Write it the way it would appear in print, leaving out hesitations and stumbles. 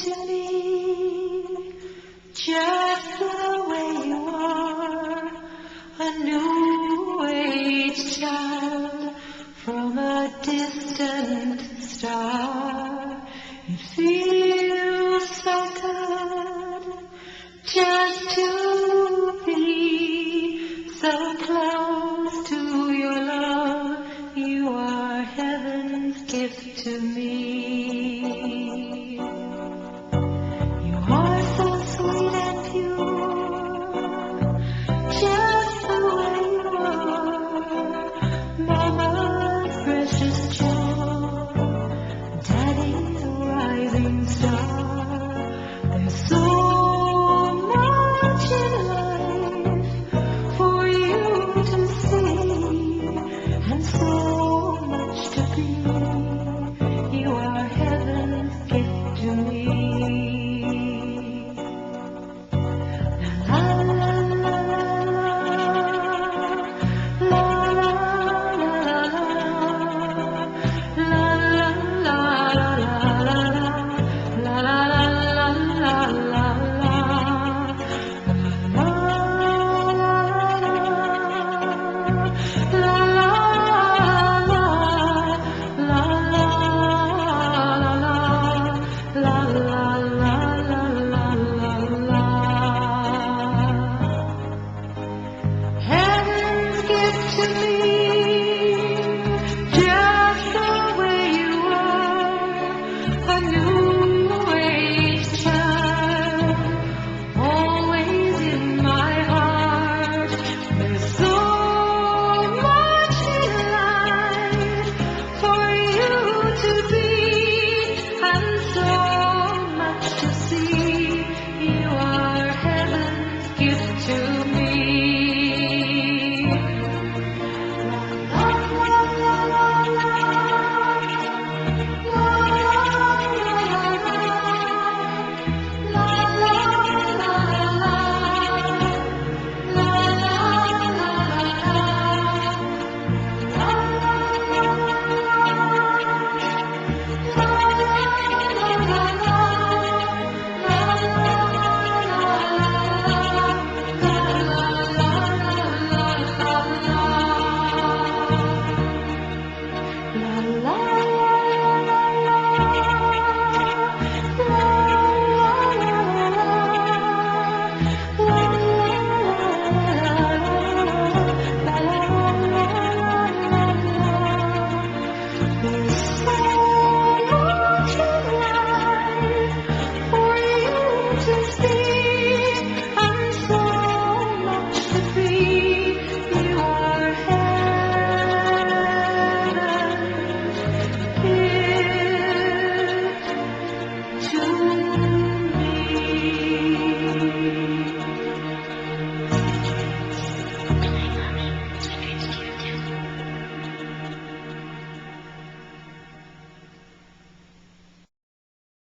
to me, just the way you are, a new age child from a distant star. It feels so good just to be so close to your love. You are heaven's gift to me. You are so sweet and pure, just the way you are. Mama's precious joy, Daddy's rising star. There's so much in life for you to see, and so much to be. You are heaven's gift to me. La la la la la la Heaven's gift to me, just the way you are, a new age child, always in my heart. There's so much in life for you to be, and so much to see. You are heaven's gift to me. La la la la la.